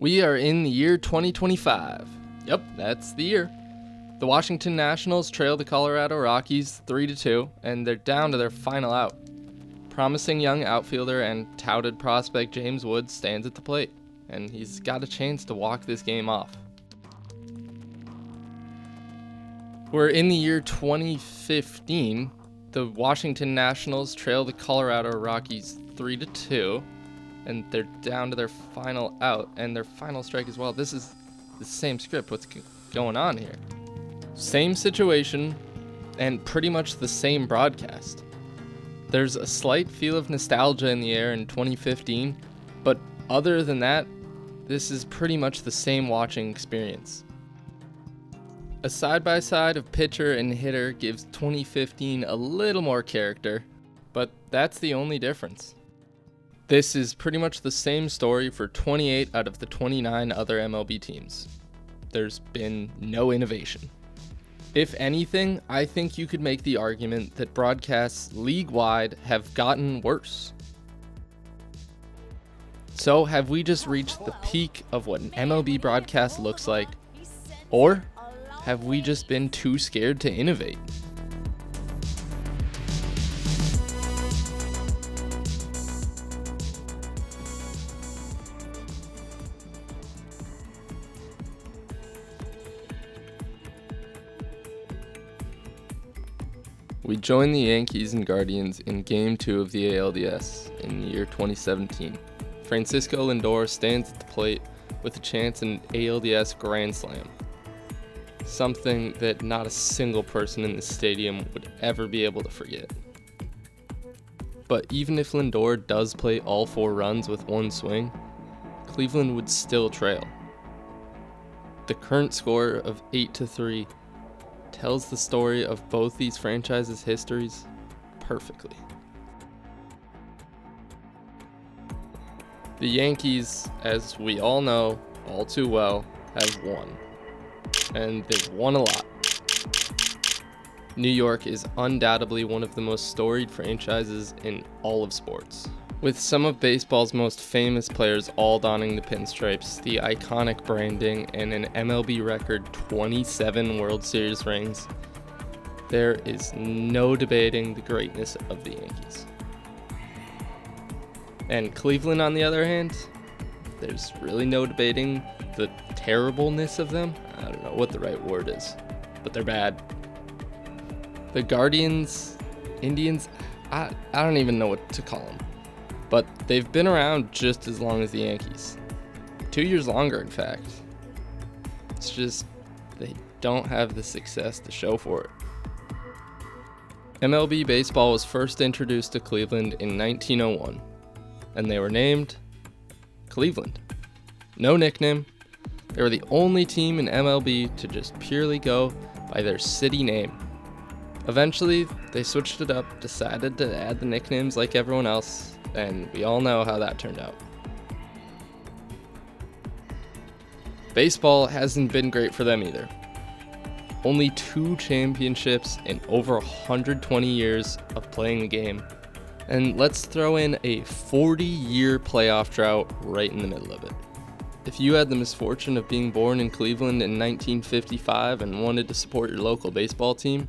We are in the year 2025. Yep, that's the year. The Washington Nationals trail the Colorado Rockies 3-2, and they're down to their final out. Promising young outfielder and touted prospect James Wood stands at the plate, and he's got a chance to walk this game off. We're in the year 2015. The Washington Nationals trail the Colorado Rockies 3-2, and they're down to their final out and their final strike as well. This is the same script. What's going on here? Same situation and pretty much the same broadcast. There's a slight feel of nostalgia in the air in 2015, but other than that, this is pretty much the same watching experience. A side-by-side of pitcher and hitter gives 2015 a little more character, but that's the only difference. This is pretty much the same story for 28 out of the 29 other MLB teams. There's been no innovation. If anything, I think you could make the argument that broadcasts league-wide have gotten worse. So have we just reached the peak of what an MLB broadcast looks like? Or have we just been too scared to innovate? We joined the Yankees and Guardians in Game 2 of the ALDS in the year 2017. Francisco Lindor stands at the plate with a chance in an ALDS Grand Slam. Something that not a single person in the stadium would ever be able to forget. But even if Lindor does play all 4 runs with one swing, Cleveland would still trail. The current score of 8-3 tells the story of both these franchises' histories perfectly. The Yankees, as we all know all too well, have won. And they've won a lot. New York is undoubtedly one of the most storied franchises in all of sports. With some of baseball's most famous players all donning the pinstripes, the iconic branding, and an MLB record 27 World Series rings, there is no debating the greatness of the Yankees. And Cleveland, on the other hand, there's really no debating the terribleness of them. I don't know what the right word is, but they're bad. The Guardians, Indians, I don't even know what to call them. But they've been around just as long as the Yankees. 2 years longer, in fact. It's just they don't have the success to show for it. MLB baseball was first introduced to Cleveland in 1901, and they were named Cleveland. No nickname. They were the only team in MLB to just purely go by their city name. Eventually, they switched it up, decided to add the nicknames like everyone else, and we all know how that turned out. Baseball hasn't been great for them either. Only 2 championships in over 120 years of playing the game. And let's throw in a 40-year playoff drought right in the middle of it. If you had the misfortune of being born in Cleveland in 1955 and wanted to support your local baseball team,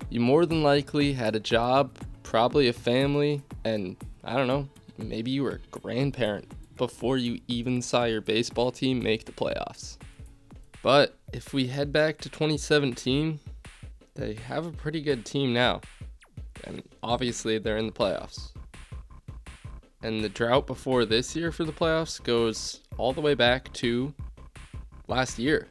you more than likely had a job, probably a family, and I don't know, maybe you were a grandparent before you even saw your baseball team make the playoffs. But if we head back to 2017, they have a pretty good team now. And obviously they're in the playoffs. And the drought before this year for the playoffs goes all the way back to last year,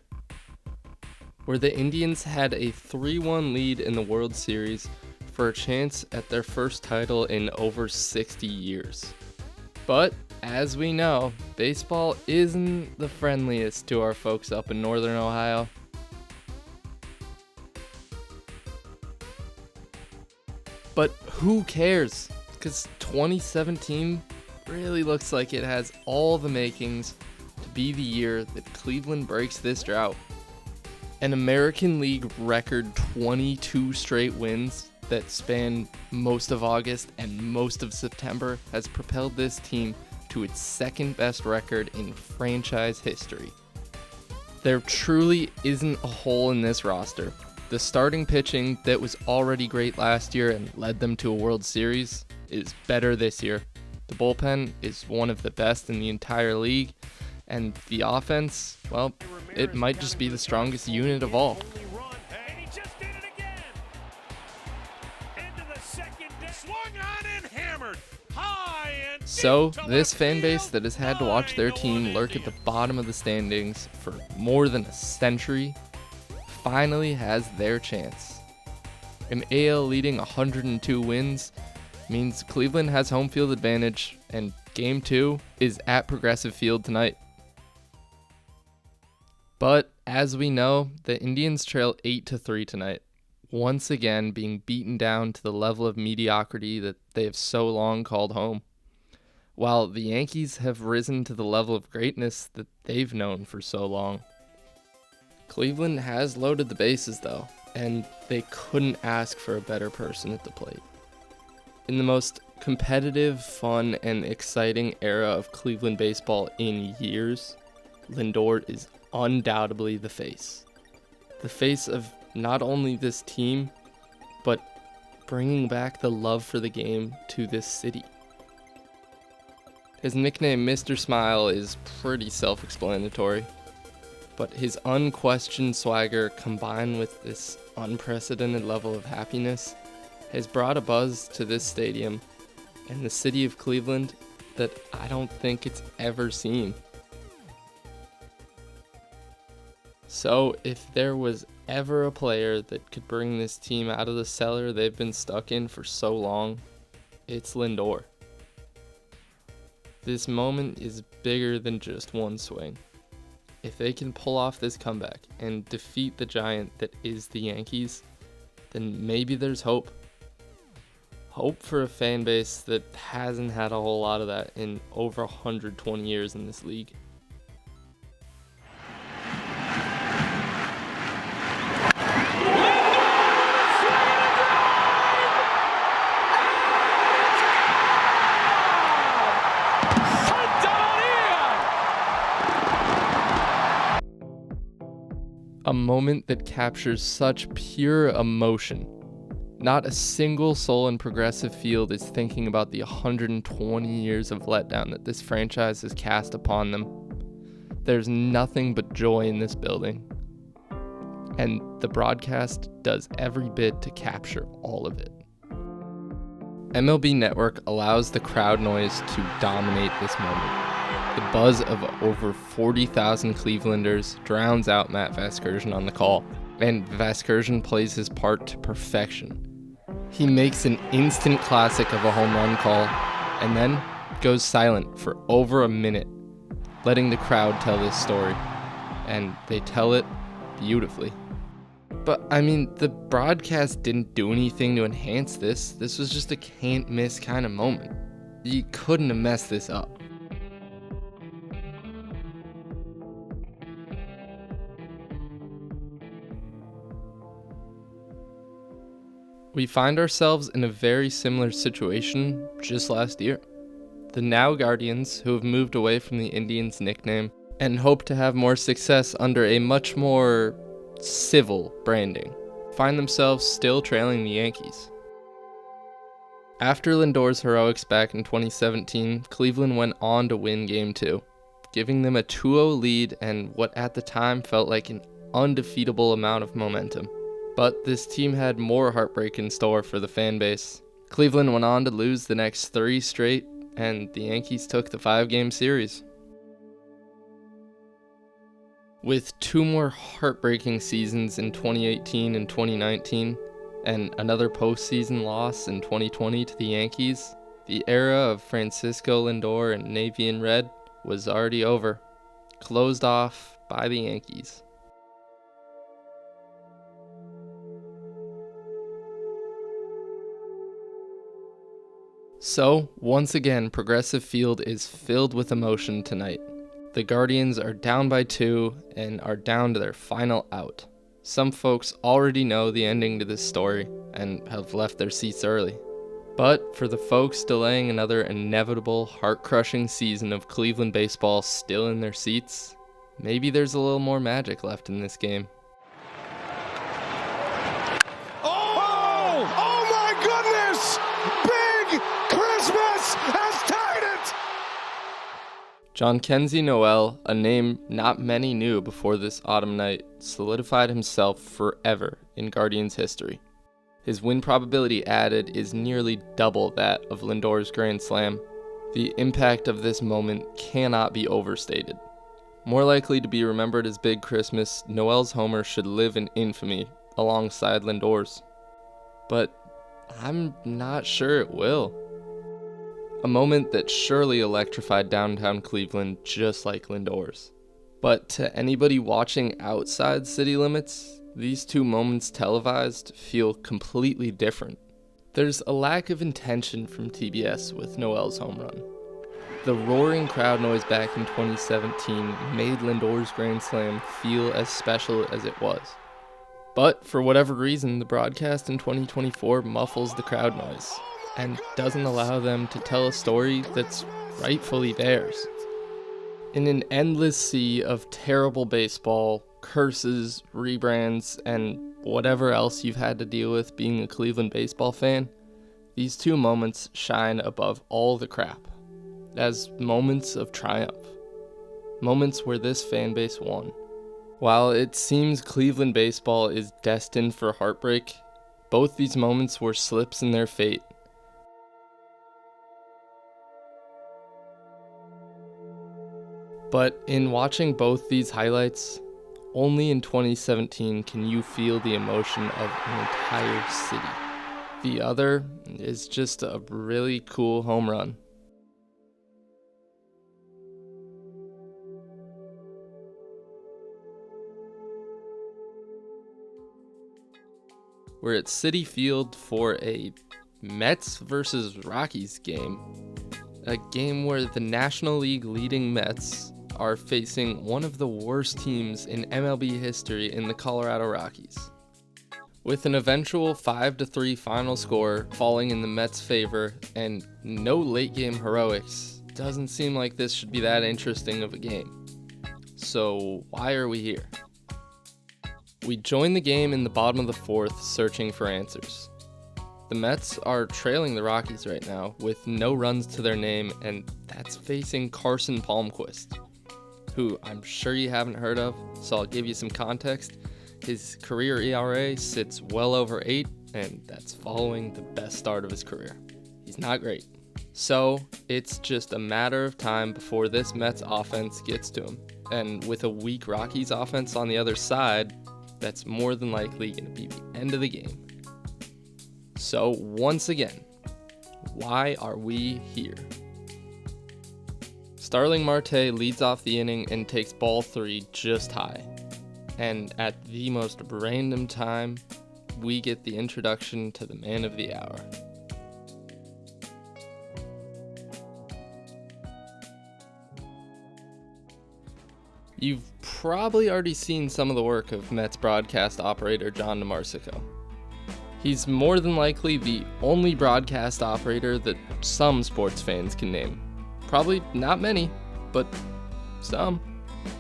where the Indians had a 3-1 lead in the World Series for a chance at their first title in over 60 years. But as we know, baseball isn't the friendliest to our folks up in Northern Ohio. But who cares? Because 2017 really looks like it has all the makings to be the year that Cleveland breaks this drought. An American League record 22 straight wins that span most of August and most of September has propelled this team to its second best record in franchise history. There truly isn't a hole in this roster. The starting pitching that was already great last year and led them to a World Series is better this year. The bullpen is one of the best in the entire league, and the offense, well, it might just be the strongest unit of all. So, this fan base that has had to watch their team lurk at the bottom of the standings for more than a century finally has their chance. An AL leading 102 wins means Cleveland has home field advantage, and Game 2 is at Progressive Field tonight. But as we know, the Indians trail 8-3 tonight, once again being beaten down to the level of mediocrity that they have so long called home, while the Yankees have risen to the level of greatness that they've known for so long. Cleveland has loaded the bases though, and they couldn't ask for a better person at the plate. In the most competitive, fun, and exciting era of Cleveland baseball in years, Lindor is undoubtedly the face. The face of not only this team, but bringing back the love for the game to this city. His nickname, Mr. Smile, is pretty self-explanatory, but his unquestioned swagger combined with this unprecedented level of happiness has brought a buzz to this stadium and the city of Cleveland that I don't think it's ever seen. So if there was ever a player that could bring this team out of the cellar they've been stuck in for so long, it's Lindor. This moment is bigger than just one swing. If they can pull off this comeback and defeat the giant that is the Yankees, then maybe there's hope. Hope for a fan base that hasn't had a whole lot of that in over 120 years in this league. A moment that captures such pure emotion. Not a single soul in Progressive Field is thinking about the 120 years of letdown that this franchise has cast upon them. There's nothing but joy in this building. And the broadcast does every bit to capture all of it. MLB Network allows the crowd noise to dominate this moment. The buzz of over 40,000 Clevelanders drowns out Matt Vasgersian on the call, and Vasgersian plays his part to perfection. He makes an instant classic of a home run call, and then goes silent for over a minute, letting the crowd tell this story, and they tell it beautifully. But I mean, the broadcast didn't do anything to enhance this. This was just a can't miss kind of moment. You couldn't have messed this up. We find ourselves in a very similar situation just last year. The now Guardians, who have moved away from the Indians nickname and hope to have more success under a much more civil branding, find themselves still trailing the Yankees. After Lindor's heroics back in 2017, Cleveland went on to win Game 2, giving them a 2-0 lead and what at the time felt like an undefeatable amount of momentum. But this team had more heartbreak in store for the fan base. Cleveland went on to lose the next 3 straight, and the Yankees took the 5-game series. With 2 more heartbreaking seasons in 2018 and 2019, and another postseason loss in 2020 to the Yankees, the era of Francisco Lindor and Navy and Red was already over, closed off by the Yankees. So, once again, Progressive Field is filled with emotion tonight. The Guardians are down by 2 and are down to their final out. Some folks already know the ending to this story and have left their seats early. But for the folks delaying another inevitable, heart-crushing season of Cleveland baseball still in their seats, maybe there's a little more magic left in this game. Oh my goodness! Big Christmas has tied it! Jhonkensy Noel, a name not many knew before this autumn night, solidified himself forever in Guardians history. His win probability added is nearly double that of Lindor's Grand Slam. The impact of this moment cannot be overstated. More likely to be remembered as Big Christmas, Noel's homer should live in infamy alongside Lindor's. But I'm not sure it will. A moment that surely electrified downtown Cleveland just like Lindor's. But to anybody watching outside city limits, these two moments televised feel completely different. There's a lack of intention from TBS with Noel's home run. The roaring crowd noise back in 2017 made Lindor's Grand Slam feel as special as it was. But for whatever reason, the broadcast in 2024 muffles the crowd noise and doesn't allow them to tell a story that's rightfully theirs. In an endless sea of terrible baseball, curses, rebrands, and whatever else you've had to deal with being a Cleveland baseball fan, these two moments shine above all the crap as moments of triumph, moments where this fan base won. While it seems Cleveland baseball is destined for heartbreak, both these moments were slips in their fate. But in watching both these highlights, only in 2017 can you feel the emotion of an entire city. The other is just a really cool home run. We're at Citi Field for a Mets versus Rockies game. A game where the National League leading Mets are facing one of the worst teams in MLB history in the Colorado Rockies. With an eventual 5-3 final score falling in the Mets' favor and no late game heroics, doesn't seem like this should be that interesting of a game. So why are we here? We join the game in the bottom of the fourth searching for answers. The Mets are trailing the Rockies right now with no runs to their name, and that's facing Carson Palmquist, who I'm sure you haven't heard of, so I'll give you some context. His career ERA sits well over 8, and that's following the best start of his career. He's not great. So it's just a matter of time before this Mets offense gets to him, and with a weak Rockies offense on the other side, that's more than likely going to be the end of the game. So once again, why are we here? Starling Marte leads off the inning and takes ball 3 just high. And at the most random time, we get the introduction to the man of the hour. You've probably already seen some of the work of Mets broadcast operator John DeMarsico. He's more than likely the only broadcast operator that some sports fans can name. Probably not many, but some.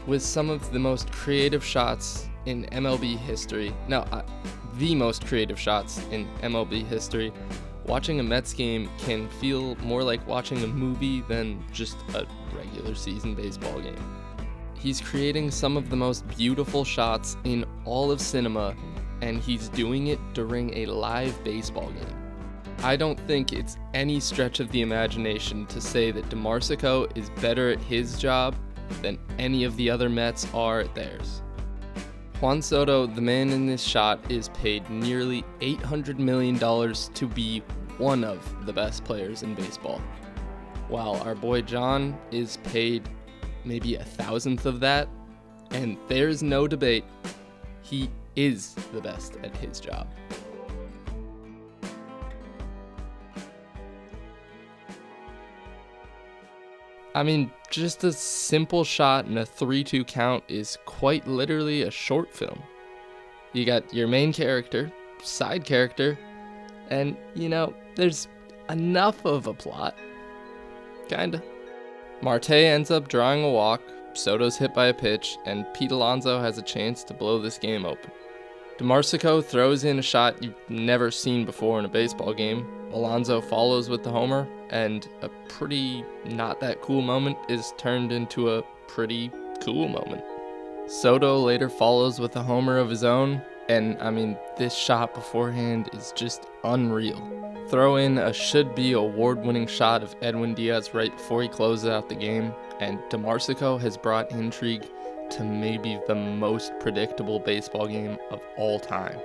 With some of the most creative shots in MLB history. The most creative shots in MLB history. Watching a Mets game can feel more like watching a movie than just a regular season baseball game. He's creating some of the most beautiful shots in all of cinema, and he's doing it during a live baseball game. I don't think it's any stretch of the imagination to say that DeMarsico is better at his job than any of the other Mets are at theirs. Juan Soto, the man in this shot, is paid nearly $800 million to be one of the best players in baseball, while our boy John is paid maybe 1,000th of that, and there's no debate, he is the best at his job. I mean, just a simple shot and a 3-2 count is quite literally a short film. You got your main character, side character, and, there's enough of a plot. Kinda. Marte ends up drawing a walk, Soto's hit by a pitch, and Pete Alonso has a chance to blow this game open. DeMarsico throws in a shot you've never seen before in a baseball game. Alonso follows with the homer, and a pretty not that cool moment is turned into a pretty cool moment. Soto later follows with a homer of his own, and this shot beforehand is just unreal. Throw in a should-be award-winning shot of Edwin Diaz right before he closes out the game, and DeMarsico has brought intrigue to maybe the most predictable baseball game of all time.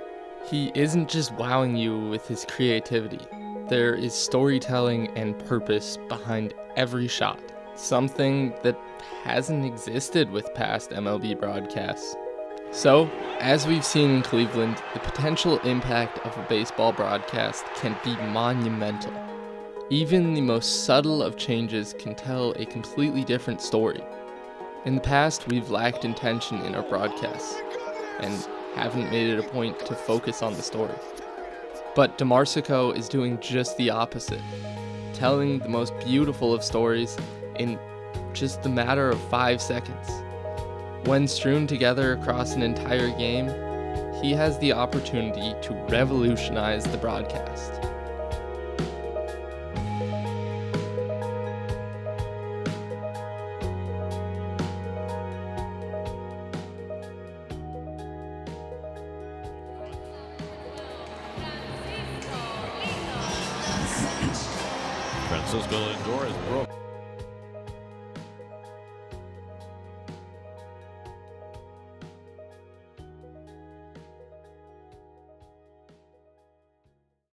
He isn't just wowing you with his creativity. There is storytelling and purpose behind every shot, something that hasn't existed with past MLB broadcasts. So, as we've seen in Cleveland, the potential impact of a baseball broadcast can be monumental. Even the most subtle of changes can tell a completely different story. In the past, we've lacked intention in our broadcasts, and haven't made it a point to focus on the story. But DeMarsico is doing just the opposite, telling the most beautiful of stories in just the matter of 5 seconds. When strewn together across an entire game, he has the opportunity to revolutionize the broadcast. Francisco Lindor is broke.